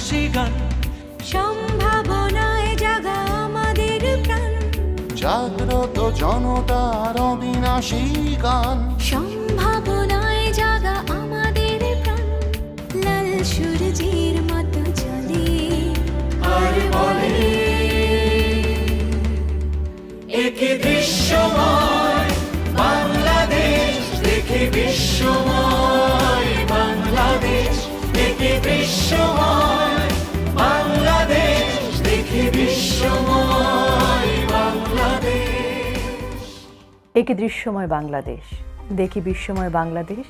হাসি গান, সম্ভাবনায় জাগা আমাদের প্রাণ, জাগ্রত জনতার অবিনাশী গান, সম্ভাবনায় জাগা আমাদের প্রাণ, লাল সূর্যের মতো জ্বলে আর বলে একই দৃশ্যময় বাংলাদেশ, দেখি বিশ্বময় বাংলাদেশ, একই বিশ্বময় বাংলাদেশ, দেখি বিশ্বময় বাংলাদেশ। একই দৃশ্যময় বাংলাদেশ, দেখি বিশ্বময় বাংলাদেশ,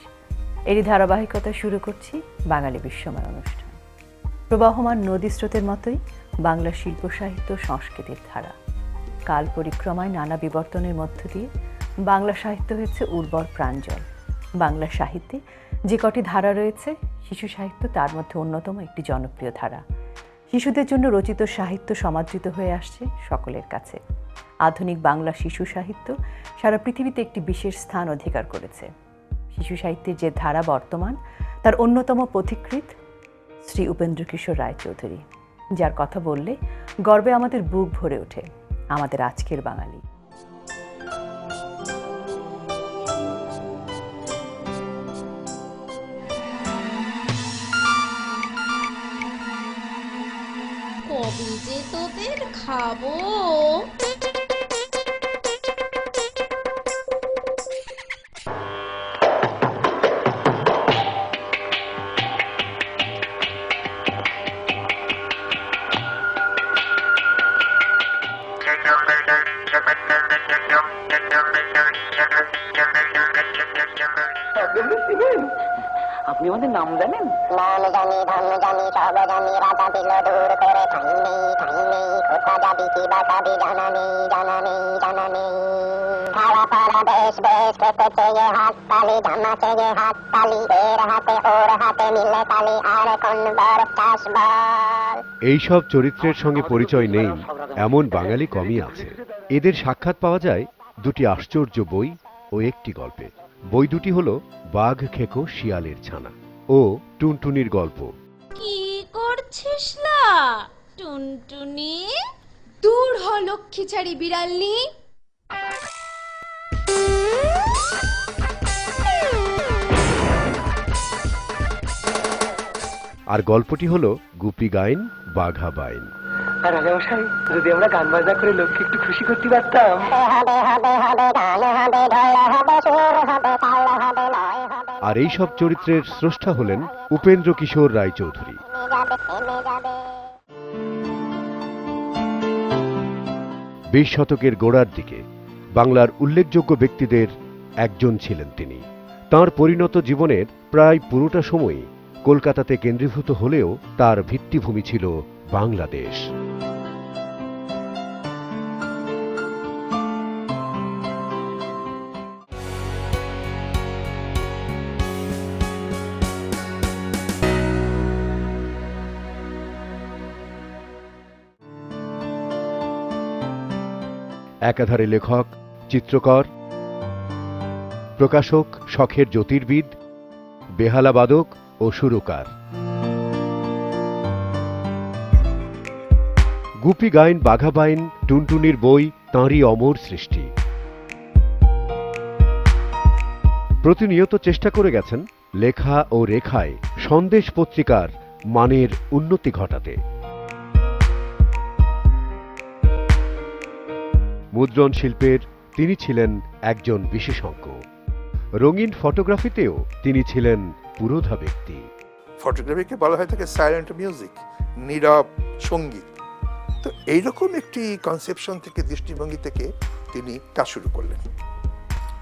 এরই ধারাবাহিকতা শুরু করছি বাঙালি বিশ্বময় অনুষ্ঠান। প্রবাহমান নদী স্রোতের মতোই বাংলা শিল্প সাহিত্য সংস্কৃতির ধারা কাল পরিক্রমায় নানা বিবর্তনের মধ্য দিয়ে বাংলা সাহিত্য হয়েছে উর্বর প্রাঞ্জল। বাংলা সাহিত্যে যে কটি ধারা রয়েছে, শিশু সাহিত্য তার মধ্যে অন্যতম একটি জনপ্রিয় ধারা। শিশুদের জন্য রচিত সাহিত্য সমাদৃত হয়ে আসছে সকলের কাছে। আধুনিক বাংলা শিশু সাহিত্য সারা পৃথিবীতে একটি বিশেষ স্থান অধিকার করেছে। শিশু সাহিত্যের যে ধারা বর্তমান, তার অন্যতম পথিকৃৎ শ্রী উপেন্দ্র কিশোর রায়চৌধুরী, যার কথা বললে গর্বে আমাদের বুক ভরে ওঠে। আমাদের আজকের বাঙালি। কবে যে তোদের খাবো। আপনি আমাদের নাম জানেন? নাম জানি, ধন জানি, সব জানি, রাজা দিল দূর করে, ঠাই নেই, ঠাই নেই, কোথা যাবি কি বা খাবি, জানা নেই, জানা নেই, জানা নেই। খাওয়া পড়া বেশ বেশ, খেতে চেয়ে হাত তালি, জামা চেয়ে হাত তালি, এর হাতে ওর হাতে মিলে তালি, আর কোন বার চাষ বল। এইসব চরিত্রের সঙ্গে পরিচয় নেই এমন বাঙালি কমই আছে। এদের সাক্ষাৎ পাওয়া যায় দুটি আশ্চর্য বই ও একটি গল্পে। বই দুটি হল বাঘ খেকো শিয়ালের ছানা ও টুনটুনির গল্প। কি করছিস লা টুনটুনি? দূর হ লক্ষ্মীছাড়ি বিড়ালনি। আর গল্পটি হল গুপি গাইন বাঘা বাইন। আর রাজামশাই, যদি আমরা গান বাজনা করে লোককে একটু খুশি করতে পারতাম। হবে হবে হবে, গান হবে, ঢোল হবে, সুর হবে, তাল হবে, লয় হবে। আর এই সব চরিত্রের স্রষ্টা হলেন উপেন্দ্র কিশোর রায়চৌধুরী। যাবে, থেমে যাবে। 20 শতকের গোড়ার দিকে বাংলার উল্লেখযোগ্য ব্যক্তিদের একজন ছিলেন তিনি। তাঁর পরিণত জীবনের প্রায় পুরোটা সময়ই কলকাতাতে কেন্দ্রীভূত হলেও তার ভিত্তিভূমি ছিল বাংলাদেশ। একাধারে লেখক, চিত্রকর, প্রকাশক, শখের জ্যোতির্বিদ, বেহালাবাদক ও সুরকার। গুপি গাইন বাঘা বাইন, টুনটুনির বই তাঁরই অমর সৃষ্টি। প্রতিনিয়ত চেষ্টা করে গেছেন লেখা ও রেখায় সন্দেশ পত্রিকার মানের উন্নতি ঘটাতে। মুদ্রণ শিল্পের তিনি ছিলেন একজন বিশেষজ্ঞ। রঙিন ফটোগ্রাফিতেও তিনি ছিলেন পুরোধা ব্যক্তি। ফটোগ্রাফিকে বলা হয় থাকে সাইলেন্ট মিউজিক, নীরব সঙ্গীত। তো এইরকম একটি কনসেপশন থেকে, দৃষ্টিভঙ্গি থেকে তিনি কাজ শুরু করলেন।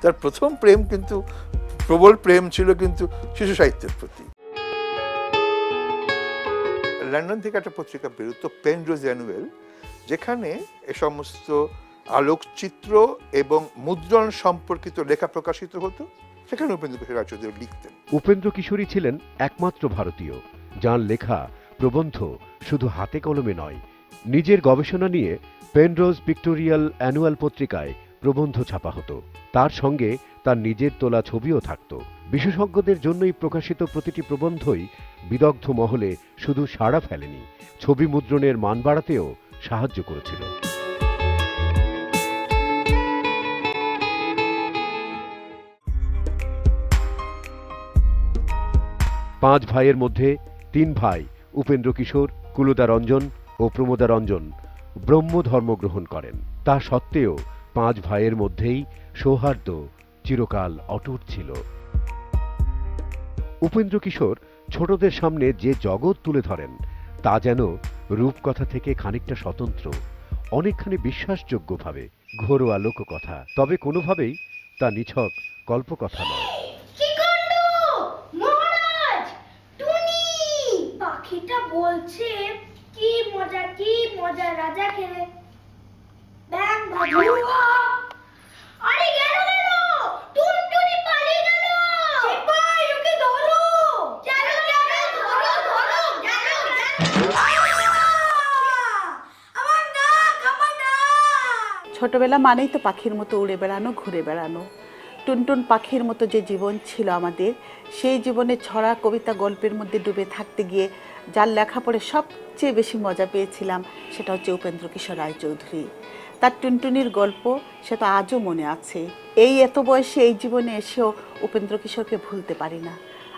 তার প্রথম প্রেম কিন্তু প্রবল প্রেম ছিল কিন্তু শিশু সাহিত্যের প্রতি। লন্ডন থেকে একটা পত্রিকা বেরোতো, পেনরোজ অ্যানুয়াল, যেখানে এ সমস্ত আলোকচিত্র এবং মুদ্রণ সম্পর্কিত লেখা প্রকাশিত হতো। সেখানে উপেন্দ্র কিশোর রায়চৌধুরী লিখতেন। উপেন্দ্র কিশোরী ছিলেন একমাত্র ভারতীয় যার লেখা প্রবন্ধ শুধু হাতে কলমে নয়, নিজের গবেষণা নিয়ে পেনরোজ পিক্টোরিয়াল অ্যানুয়াল পত্রিকায় প্রবন্ধ ছাপা হতো। তার সঙ্গে তার নিজের তোলা ছবিও থাকত। বিশেষজ্ঞদের জন্যই প্রকাশিত প্রতিটি প্রবন্ধই বিদগ্ধ মহলে শুধু সাড়া ফেলেনি, ছবি মুদ্রণের মান বাড়াতেও সাহায্য করেছিল। পাঁচ ভাইয়ের মধ্যে তিন ভাই উপেন্দ্র কিশোর, কুলদা রঞ্জন ও প্রমোদা রঞ্জন ব্রহ্ম ধর্ম গ্রহণ করেন। তা সত্ত্বেও পাঁচ ভাইয়ের মধ্যেই সৌহার্দ্য চিরকাল অটুট ছিল। উপেন্দ্র কিশোর ছোটদের সামনে যে জগৎ তুলে ধরেন তা যেন রূপকথা থেকে খানিকটা স্বতন্ত্র, অনেকখানি বিশ্বাসযোগ্যভাবে ঘরোয়া লোককথা, তবে কোনোভাবেই তা নিছক কল্পকথা নয়। পাখিটা বলছে কি মজা রাজা খেলে ব্যাং ভাজুয়া। আরে গেল টুনটুনি পালিয়ে গেল। সিপাই ওকে ধরো। চলো ধরো আমার না। ছোটবেলা মানেই তো পাখির মতো উড়ে বেড়ানো, ঘুরে বেড়ানো। টুনটুন পাখির মতো যে জীবন ছিল আমাদের, সেই জীবনে ছড়া কবিতা গল্পের মধ্যে ডুবে থাকতে গিয়ে যার লেখা পড়ে সবচেয়ে বেশি মজা পেয়েছিলাম সেটা হচ্ছে উপেন্দ্র কিশোর রায়চৌধুরী। তার টুনটুনির গল্প সেটা আজও মনে আছে। এই এত বয়সে এই জীবনে এসেও উপেন্দ্র কিশোরকে ভুলতে পারি না।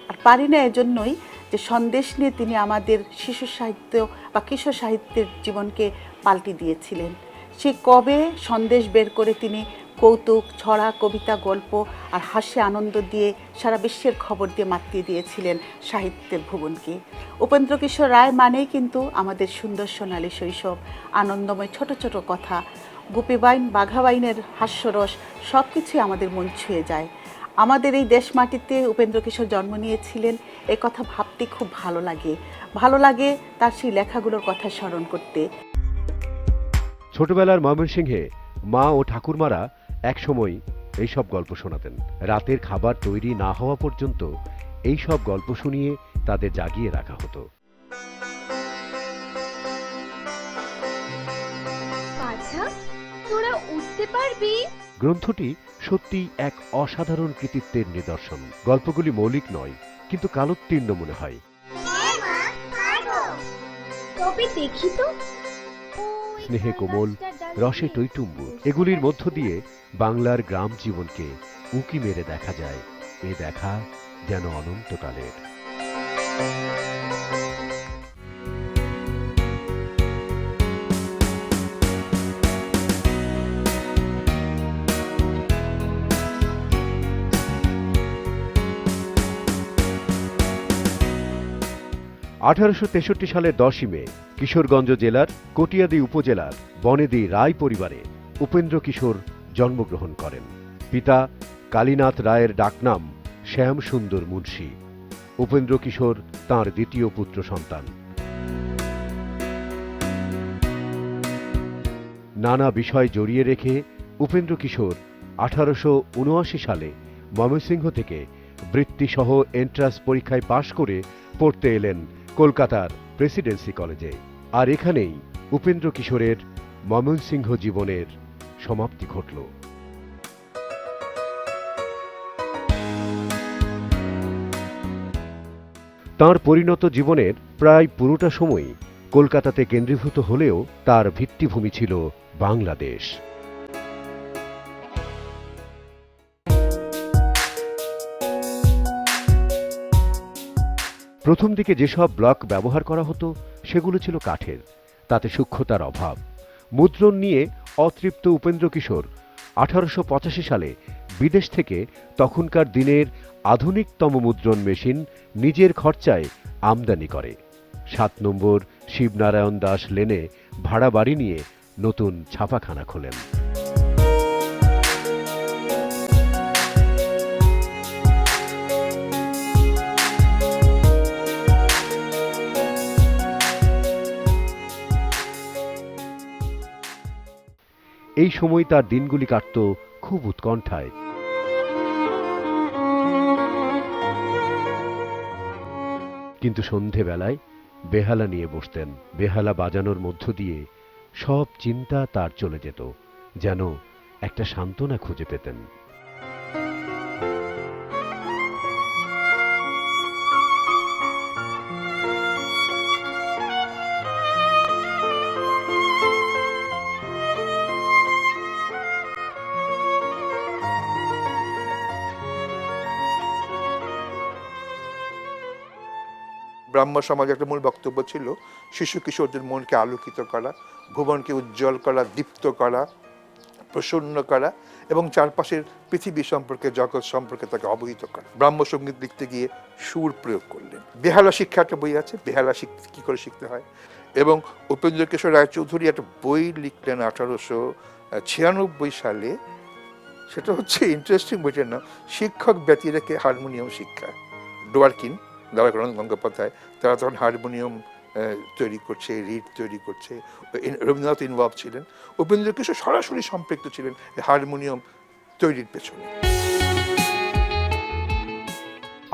আর পারি না এজন্যই যে সন্দেশ নিয়ে তিনি আমাদের শিশু সাহিত্য বা কিশোর সাহিত্যের জীবনকে পাল্টে দিয়েছিলেন। সে কবে সন্দেশ বের করে তিনি কৌতুক, ছড়া, কবিতা, গল্প আর হাসি আনন্দ দিয়ে সারা বিশ্বের খবর দিয়ে মাতিয়ে দিয়েছিলেন সাহিত্যের ভুবনকে। উপেন্দ্র কিশোর রায় মানেই কিন্তু আমাদের সুন্দর সোনালী শৈশব, আনন্দময় ছোট ছোট কথা, গুপিবাইন, বাঘাবাইনের হাস্যরস সব কিছুই আমাদের মন ছুঁয়ে যায়। আমাদের এই দেশ মাটিতে উপেন্দ্র কিশোর জন্ম নিয়েছিলেন এ কথা ভাবতে খুব ভালো লাগে তার সেই লেখাগুলোর কথা স্মরণ করতে। ছোটবেলার ময়মনসিংহে মা ও ঠাকুরমারা একসময় এইসব গল্প শোনাতেন। রাতের খাবার তৈরি না হওয়া পর্যন্ত এইসব গল্প শুনিয়ে তাদের জাগিয়ে রাখা হতো। আচ্ছা তোরা উঠতে পারবি? গ্রন্থটি সত্যি এক অসাধারণ কৃতিত্বের নিদর্শন। গল্পগুলি মৌলিক নয়, কিন্তু কালোত্তীর্ণ মনে হয়। তবে দেখি তো। স্নেহে কোমল, রসে টইটুম্বুর, এগুলির মধ্য দিয়ে বাংলার গ্রাম জীবনকে উঁকি মেরে দেখা যায়। এ দেখা যেন অনন্তকালের। 1863 সালের 10ই মে কিশোরগঞ্জ জেলার কটিয়াদি উপজেলার বনেদি রায় পরিবারে উপেন্দ্র কিশোর জন্মগ্রহণ করেন। পিতা কালীনাথ রায়ের ডাকনাম শ্যাম সুন্দর মুন্সী। উপেন্দ্র কিশোর তাঁর দ্বিতীয় পুত্র সন্তান। নানা বিষয় জড়িয়ে রেখে উপেন্দ্র কিশোর 1879 সালে ময়মনসিংহ থেকে বৃত্তিসহ এন্ট্রান্স পরীক্ষায় পাশ করে পড়তে এলেন কলকাতার প্রেসিডেন্সি কলেজে। আর এখানেই উপেন্দ্র কিশোরের ময়মনসিংহ জীবনের সমাপ্তি ঘটল। তাঁর পরিণত জীবনের প্রায় পুরোটা সময়ই কলকাতাতে কেন্দ্রীভূত হলেও তার ভিত্তিভূমি ছিল বাংলাদেশ। প্রথম দিকে যেসব ব্লক ব্যবহার করা হতো সেগুলো ছিল কাঠের, তাতে সূক্ষ্মতার অভাব। মুদ্রণ নিয়ে অতৃপ্ত উপেন্দ্র কিশোর 1885 সালে বিদেশ থেকে তখনকার দিনের আধুনিকতম মুদ্রণ মেশিন নিজের খরচায় আমদানি করে 7 নম্বর শিবনারায়ণ দাস লেনে ভাড়া বাড়ি নিয়ে নতুন ছাপাখানা খোলেন। এই সময় তার দিনগুলি কাটত খুব উৎকণ্ঠায়। কিন্তু সন্ধেবেলায় বেহালা নিয়ে বসতেন। বেহালা বাজানোর মধ্য দিয়ে সব চিন্তা তার চলে যেত, যেন একটা সান্ত্বনা খুঁজে পেতেন। ব্রাহ্ম সমাজে একটা মূল বক্তব্য ছিল শিশু কিশোরদের মনকে আলোকিত করা, ভুবনকে উজ্জ্বল করা, দীপ্ত করা, প্রসন্ন করা এবং চারপাশের পৃথিবী সম্পর্কে, জগৎ সম্পর্কে তাকে অবহিত করা। ব্রাহ্ম সঙ্গীত লিখতে গিয়ে সুর প্রয়োগ করলেন। বেহালা শিক্ষা একটা বই আছে, বেহালা কি করে শিখতে হয়, এবং উপেন্দ্র কিশোর রায়চৌধুরী একটা বই লিখলেন 1896 সালে। সেটা হচ্ছে ইন্টারেস্টিং বইটার নাম শিক্ষক ব্যতি রেখে হারমোনিয়াম শিক্ষা। ডোয়ারকিন, দারাকরণ গঙ্গোপাধ্যায়, তারা তখন হারমোনিয়াম তৈরি করছে, রিড তৈরি করছে। রবীন্দ্রনাথ ইনভলভ ছিলেন, উপেন্দ্র কিশোর সরাসরি সম্পৃক্ত ছিলেন হারমোনিয়াম তৈরির পেছনে।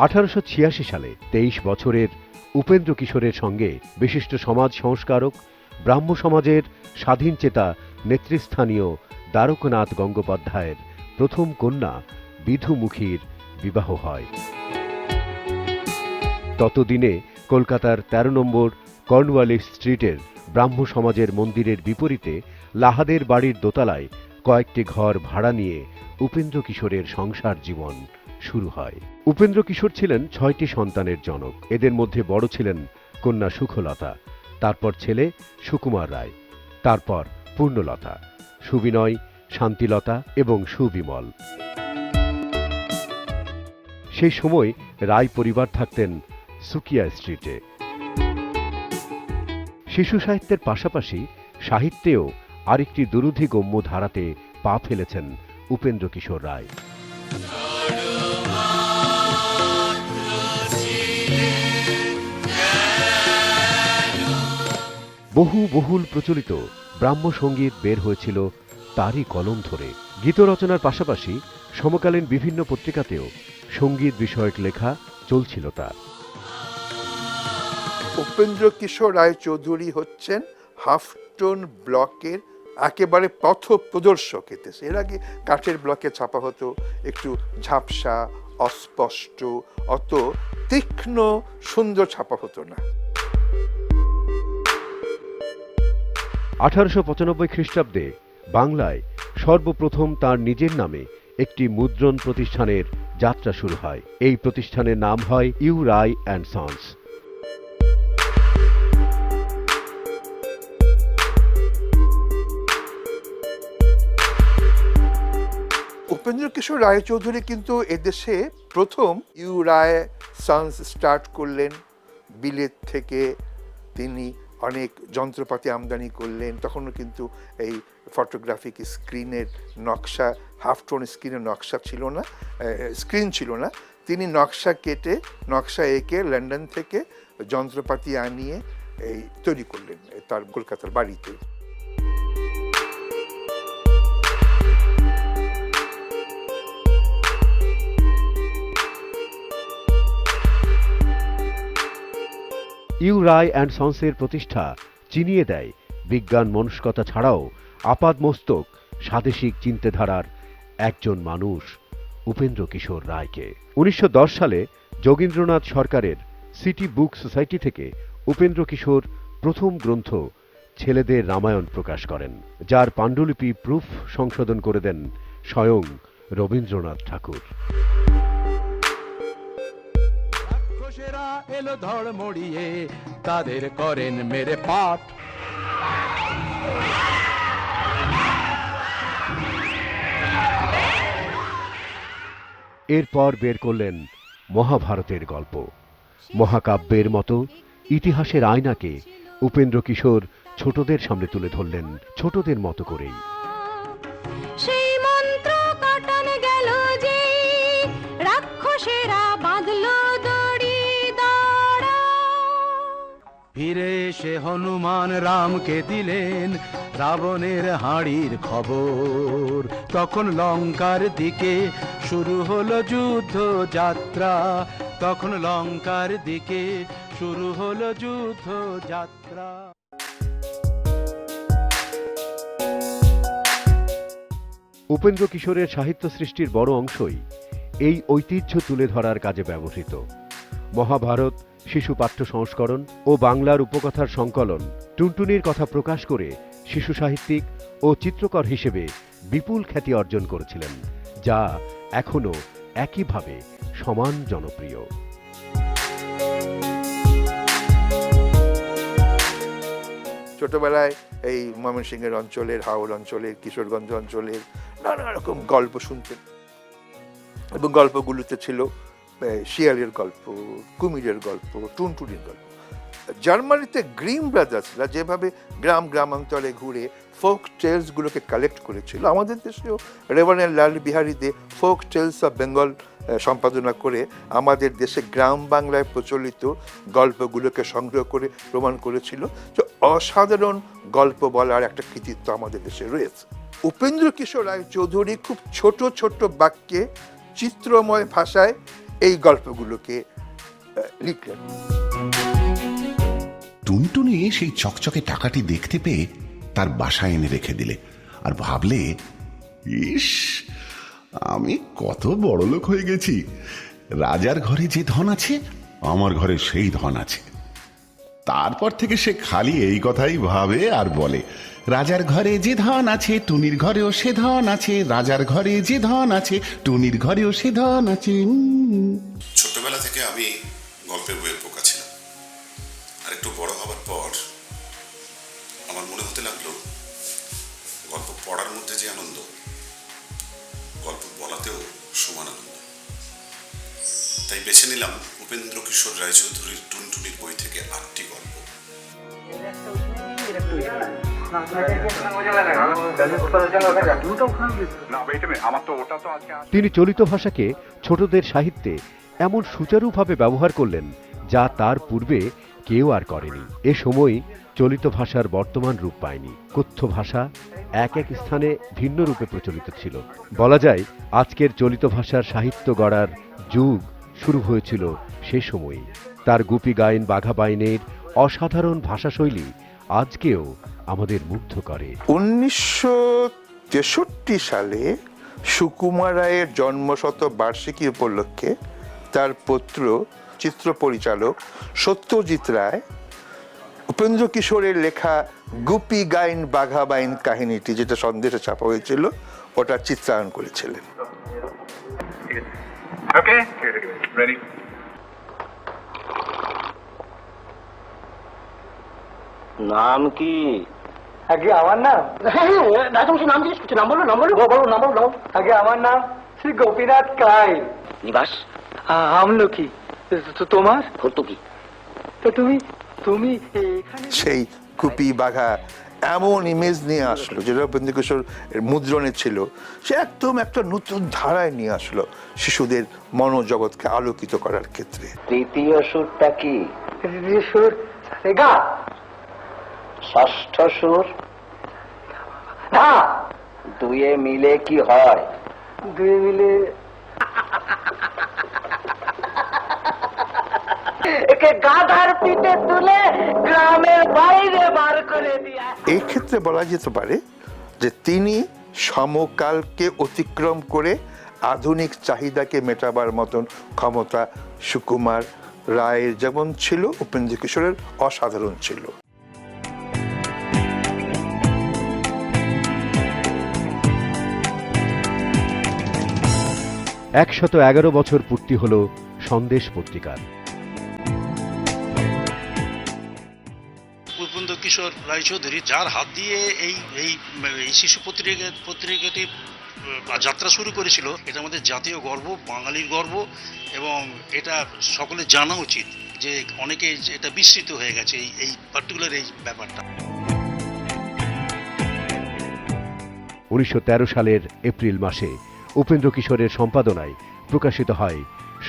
1886 সালে 23 বছরের উপেন্দ্র কিশোরের সঙ্গে বিশিষ্ট সমাজ সংস্কারক, ব্রাহ্ম সমাজের স্বাধীন চেতা নেতৃস্থানীয় দ্বারকনাথ গঙ্গোপাধ্যায়ের প্রথম কন্যা বিধুমুখীর বিবাহ হয়। ততদিনে কলকাতার 13 নম্বর কর্নওয়ালিস স্ট্রিটের ব্রাহ্ম সমাজের মন্দিরের বিপরীতে লাহাদের বাড়ির দোতলায় কয়েকটি ঘর ভাড়া নিয়ে উপেন্দ্র কিশোরের সংসার জীবন শুরু হয়। উপেন্দ্র কিশোর ছিলেন 6টি সন্তানের জনক। এদের মধ্যে বড় ছিলেন কন্যা সুখলতা, তারপর ছেলে সুকুমার রায়, তারপর পূর্ণলতা, সুবিনয়, শান্তিলতা এবং সুবিমল। সেই সময় রায় পরিবার থাকতেন সুকিয়া স্ট্রিটে। শিশু সাহিত্যের পাশাপাশি সাহিত্যেও আরেকটি দুরুধিগম্য ধারাতে পা ফেলেছেন উপেন্দ্র কিশোর রায়। বহুল প্রচলিত ব্রাহ্ম সঙ্গীত বের হয়েছিল তারই কলম ধরে। গীত রচনার পাশাপাশি সমকালীন বিভিন্ন পত্রিকাতেও সঙ্গীত বিষয়ক লেখা চলছিল তার। উপেন্দ্র কিশোর রায়চৌধুরী হচ্ছেন হাফটন ব্লকের একেবারে পথ প্রদর্শক। এর আগে কাঠের ব্লকে ছাপা হতো, একটু ঝাপসা, অস্পষ্ট, অত তীক্ষ্ণ সুন্দর ছাপা হতো না। 1895 খ্রিস্টাব্দে বাংলায় সর্বপ্রথম তার নিজের নামে একটি মুদ্রণ প্রতিষ্ঠানের যাত্রা শুরু হয়। এই প্রতিষ্ঠানের নাম হয় U Ray and Sons. Upendra Kishore Raychaudhuri কিন্তু এদেশে প্রথম ইউ রায় সন্স স্টার্ট করলেন। বিলেত থেকে তিনি অনেক যন্ত্রপাতি আমদানি করলেন। তখনও কিন্তু এই ফটোগ্রাফিক স্ক্রিনের নকশা, হাফটোন স্ক্রিনের নকশা ছিল না, স্ক্রিন ছিল না। তিনি নকশা কেটে, নকশা এঁকে লন্ডন থেকে যন্ত্রপাতি আনিয়ে এই তৈরি করলেন তার কলকাতার বাড়িতে। ইউ রায় অ্যান্ড সন্সের প্রতিষ্ঠা চিনিয়ে দেয় বিজ্ঞান মনস্কতা ছাড়াও আপাদমস্তক স্বাদেশিক চিন্তাধারার একজন মানুষ উপেন্দ্র কিশোর রায়কে। 1910 সালে যোগীন্দ্রনাথ সরকারের সিটি বুক সোসাইটি থেকে উপেন্দ্র কিশোর প্রথম গ্রন্থ ছেলেদের রামায়ণ প্রকাশ করেন, যার পাণ্ডুলিপি প্রুফ সংশোধন করে দেন স্বয়ং রবীন্দ্রনাথ ঠাকুর। এলো ধড় মড়িয়ে, তাদের করেন মেরে পাঠ। এরপর বের করলেন মহাভারতের গল্প। মহাকাব্যের মতো ইতিহাসের আয়নাকে উপেন্দ্র কিশোর ছোটদের সামনে তুলে ধরলেন ছোটদের মতো করেই। সেই মন্ত্র কাটান গেল যে, রাক্ষসেরা বাঁধলো দড়ি দাঁড়া। ফিরে এসে হনুমান রামকে দিলেন রাবণের হাঁড়ির খবর। তখন লঙ্কার দিকে শুরু হলো যুদ্ধ যাত্রা। তখন লঙ্কার দিকে শুরু হলো যুদ্ধ যাত্রা। উপেন্দ্র কিশোরের সাহিত্য সৃষ্টির বড় অংশই এই ঐতিহ্য তুলে ধরার কাজে ব্যবহৃত। মহাভারত, শিশু পাঠ্য সংস্করণ ও বাংলার উপকথার সংকলন টুনটুনির কথা প্রকাশ করে শিশু সাহিত্যিক ও চিত্রকর হিসেবে বিপুল খ্যাতি অর্জন করেছিলেন, যা এখনো একইভাবে সমান জনপ্রিয়। ছোটবেলায় এই ময়মনসিংহের অঞ্চলের, হাওড় অঞ্চলের, কিশোরগঞ্জ অঞ্চলের নানা রকম গল্প শুনতেন এবং গল্পগুলোতে ছিল শিয়ালের গল্প, কুমিরের গল্প, টুনটুনির গল্প। জার্মানিতে গ্রিম ব্রাদার্সরা যেভাবে গ্রামাঞ্চলে ঘুরে ফোক টেলসগুলোকে কালেক্ট করেছিল, আমাদের দেশেও reverend Lal Behari Dey folk tales of Bengal সম্পাদনা করে আমাদের দেশে গ্রাম বাংলায় প্রচলিত গল্পগুলোকে সংগ্রহ করে প্রমাণ করেছিল যে অসাধারণ গল্প বলার একটা কৃতিত্ব আমাদের দেশে রয়েছে। উপেন্দ্র কিশোর রায়চৌধুরী খুব ছোট ছোট বাক্যে চিত্রময় ভাষায় এই গল্পগুলোকে লিখলেন। টুনটুনি সেই চকচকে টাকাটি দেখতে পেয়ে তার বাসায় এনে রেখে দিলে আর ভাবলে, ইস, আমি কত বড় লোক হয়ে গেছি। রাজার ঘরে যে ধন আছে, আমার ঘরে সেই ধন আছে। তারপর থেকে সে খালি এই কথাই ভাবে আর বলে, রাজার ঘরে যে ধন আছে, টুনির ঘরেও সে ধন আছে। রাজার ঘরে যে ধন আছে, টুনির ঘরেও সে ধন আছে। ছোটবেলা থেকে আমি গল্পের বইয়ের পোকা ছিলাম, আর একটু বড় হবার পর আমার মনে হতে লাগলো গল্প পড়ার মধ্যে যে আনন্দ, গল্প বলাতেও সমান আনন্দ। তাই বেছে নিলাম উপেন্দ্র কিশোর রায়চৌধুরীর টুনটুনির বই থেকে 8টি গল্প। তিনি চলিত ভাষাকে ছোটদের সাহিত্যে এমন সুচারুভাবে ব্যবহার করলেন যা তার পূর্বে কেউ আর করেনি। এ সময় চলিত ভাষার বর্তমান রূপ পায়নি। কথ্য ভাষা এক এক স্থানে ভিন্ন রূপে প্রচলিত ছিল। বলা যায় আজকের চলিত ভাষার সাহিত্য গড়ার যুগ শুরু হয়েছিল সে সময়ই। তার গুপি গায়েন বাঘা বাইনের অসাধারণ ভাষাশৈলী আজকেও আমাদের মুগ্ধ করে। 1963 সালে সুকুমার রায়ের জন্মশতবার্ষিকী উপলক্ষে তার পুত্র চিত্র পরিচালক সত্যজিৎ রায় উপেন্দ্র কিশোরের লেখা গুপি গাইন বাঘা বাইন কাহিনীটি, যেটা সন্দেশে ছাপা হয়েছিল, ওটা চিত্রায়ন করেছিলেন। নাম কি? আগে আমার নাম, নাম জিজ্ঞেস করছি। নাম বলো, নাম বলো, বলো নাম বলো। আগে আমার নাম শ্রী গোপীনাথ কাই। নিবাস আমলকি। তোমার ভর্তুকি। তো তুমি সেই গুপি বাঘা এমন ইমেজ নিয়ে আসলো যেটা উপেন্দ্র কিশোর মুদ্রণে ছিল, সে একদম একটা নতুন ধারায় নিয়ে আসলো শিশুদের মনোজগৎকে আলোকিত করার ক্ষেত্রে। তৃতীয় সুরটা কি? তৃতীয় সুর গা। ষষ্ঠ সুর ধা। দুয়ে মিলে কি হয়? দুয়ে মিলে একে গাধার পিঠে তুলে গ্রামের বাইরে বার করে দিয়া। এই ক্ষেত্রে বলা যেতে পারে যে তিনি সমকালকে অতিক্রম করে আধুনিক চাহিদাকে মেটাবার মতন ক্ষমতা সুকুমার রায়ের যেমন ছিল, উপেন্দ্র কিশোরের অসাধারণ ছিল। 111 বছর পূর্তি হল সন্দেশ পত্রিকার। উপেন্দ্র কিশোর রায়চৌধুরী যার হাত দিয়ে এই শিশু পত্রিকাটি যাত্রা শুরু করেছিল, এটা আমাদের জাতীয় গর্ব, বাঙালির গর্ব, এবং এটা সকলে জানা উচিত যে অনেকে এটা বিস্মৃত হয়ে গেছে এই পার্টিকুলার এই ব্যাপারটা। 1913 সালের এপ্রিল মাসে উপেন্দ্র কিশোরের সম্পাদনায় প্রকাশিত হয়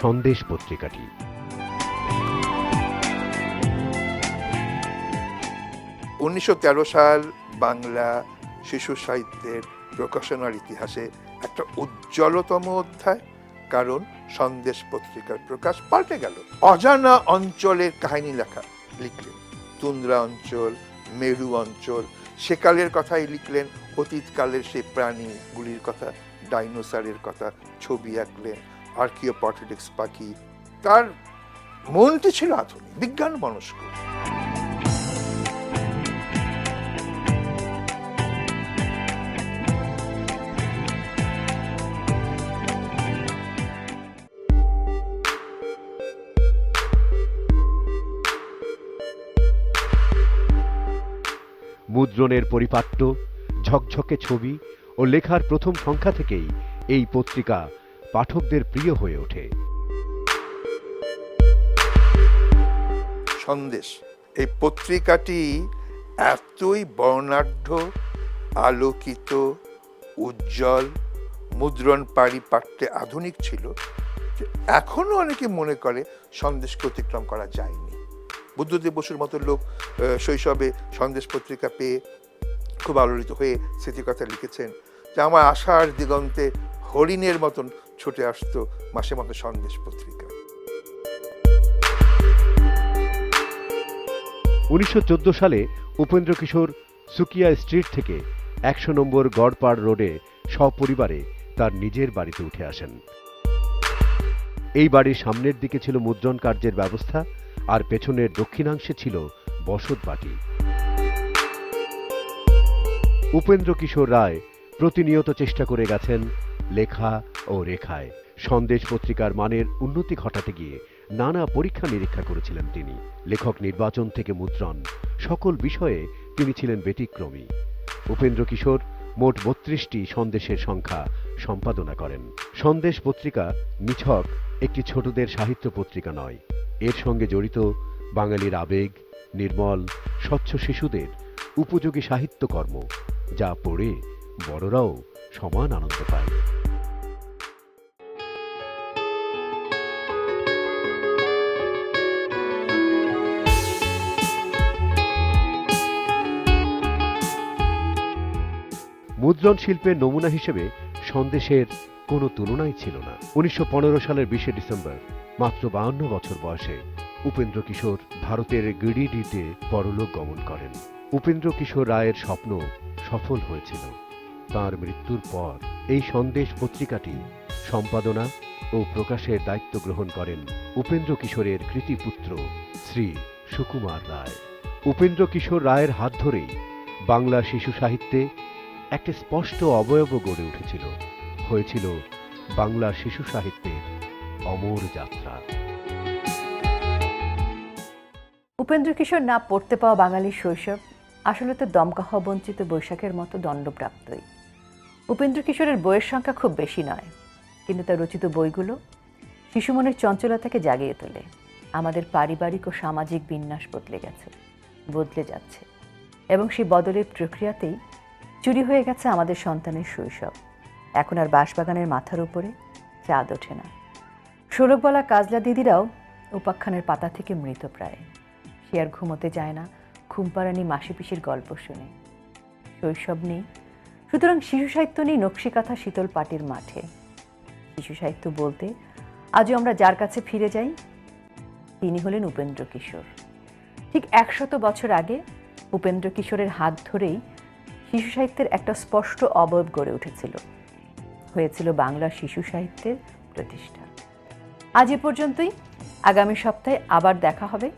সন্দেশ পত্রিকাটি। 1913 সাল বাংলা শিশু সাহিত্যের প্রকাশনার ইতিহাসে একটা উজ্জ্বলতম অধ্যায়, কারণ সন্দেশ পত্রিকার প্রকাশ পাল্টে গেল। অজানা অঞ্চলের কাহিনী লিখলেন, তুন্দ্রা অঞ্চল, মেরু অঞ্চল, সেকালের কথাই লিখলেন, অতীতকালের সেই প্রাণীগুলির কথা, ডাইনোসরের কথা ছবি আঁকলেন, আর্কিওপটেরিক্স পাখি। তার মনটি ছিল আধুনিক, বিজ্ঞান মনস্ক। মুদ্রণের পরিপাট্য ঝকঝকে ছবি ও লেখার প্রথম সংখ্যা থেকেই এই পত্রিকা পাঠকদের প্রিয় হয়ে ওঠে। সন্দেশ এই পত্রিকাটি এতই বর্ণাঢ্য, আলোকিত, উজ্জ্বল, মুদ্রণ পারিপাট্যে আধুনিক ছিল যে এখনো অনেকে মনে করে সন্দেশকে অতিক্রম করা যায়নি। বুদ্ধদেব বসুর মতো লোক শৈশবে সন্দেশ পত্রিকা পেয়ে খুব আলোড়িত হয়ে স্মৃতিকথা লিখেছেন যে আমার আশার দিগন্তে হরিণের মতন ছুটে আসতো মাসে মাসে সন্দেশ পত্রিকা। 1914 সালে উপেন্দ্র কিশোর সুকিয়া স্ট্রিট থেকে 100 নম্বর গড়পাড় রোডে সপরিবারে তার নিজের বাড়িতে উঠে আসেন। এই বাড়ির সামনের দিকে ছিল মুদ্রণ কার্যের ব্যবস্থা, আর পেছনের দক্ষিণাংশে ছিল বসত বাটি। উপেন্দ্র কিশোর রায় প্রতিনিয়ত চেষ্টা করে গেছেন লেখা ও রেখায়। সন্দেশ পত্রিকার মানের উন্নতি ঘটাতে গিয়ে নানা পরীক্ষা নিরীক্ষা করেছিলেন তিনি। লেখক নির্বাচন থেকে মুদ্রণ, সকল বিষয়ে তিনি ছিলেন ব্যতিক্রমী। উপেন্দ্র কিশোর মোট 32টি সন্দেশের সংখ্যা সম্পাদনা করেন। সন্দেশ পত্রিকা নিছক একটি ছোটদের সাহিত্য পত্রিকা নয়, এর সঙ্গে জড়িত বাঙালির আবেগ, নির্মল স্বচ্ছ শিশুদের উপযোগী সাহিত্যকর্ম, যা পড়ে বড়রাও সমান আনন্দ পায়। মুদ্রণ শিল্পের নমুনা হিসেবে সন্দেশের কোনো তুলনাই ছিল না। 1915 সালের 20 ডিসেম্বর মাত্র 52 বছর বয়সে উপেন্দ্র কিশোর ভারতের গিরিডিতে পরলোক গমন করেন। উপেন্দ্র কিশোর রায়ের স্বপ্ন সফল হয়েছিল। তার মৃত্যুর পর এই সন্দেশ পত্রিকাটি সম্পাদনা ও প্রকাশের দায়িত্ব গ্রহণ করেন উপেন্দ্র কিশোরের কৃতিপুত্র শ্রী সুকুমার রায়। উপেন্দ্র কিশোর রায়ের হাত ধরেই বাংলা শিশু সাহিত্যে একটা স্পষ্ট অবয়ব গড়ে উঠেছিল, হয়েছিল বাংলা শিশু সাহিত্যের অমর যাত্রা। উপেন্দ্র কিশোর না পড়তে পাওয়া বাঙালির শৈশব আসলে তো দমকা হওয়া বঞ্চিত বৈশাখের মতো দণ্ডপ্রাপ্তই। উপেন্দ্র কিশোরের বইয়ের সংখ্যা খুব বেশি নয়, কিন্তু তার রচিত বইগুলো শিশু মনের চঞ্চলতাকে জাগিয়ে তোলে। আমাদের পারিবারিক ও সামাজিক বিন্যাস বদলে যাচ্ছে, এবং সেই বদলের প্রক্রিয়াতেই চুরি হয়ে গেছে আমাদের সন্তানের শৈশব। এখন আর বাঁশবাগানের মাথার উপরে চাঁদ ওঠে না। ষোলকবলা কাজলা দিদিরাও উপাখ্যানের পাতা থেকে মৃতপ্রায়। সে আর ঘুমোতে যায় না ঘুমপাড়ানি মাসি পিসির গল্প শুনে। শৈশব নেই, সুতরাং শিশু সাহিত্য নেই নকশিকাথা শীতল পাটির মাঠে। শিশু সাহিত্য বলতে আজও আমরা যার কাছে ফিরে যাই, তিনি হলেন উপেন্দ্র কিশোর। ঠিক 100 বছর আগে উপেন্দ্র কিশোরের হাত ধরেই শিশু সাহিত্যের একটা স্পষ্ট অবয়ব গড়ে উঠেছিল, হয়েছিল বাংলা শিশু সাহিত্যের প্রতিষ্ঠা। আজ এ পর্যন্তই। আগামী সপ্তাহে আবার দেখা হবে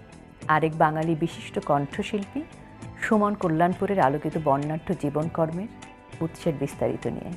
আরেক বাঙালি বিশিষ্ট কণ্ঠশিল্পী সুমন কল্যাণপুরের আলোকিত বর্ণাঢ্য জীবনকর্মের উৎসের বিস্তারিত নিয়ে।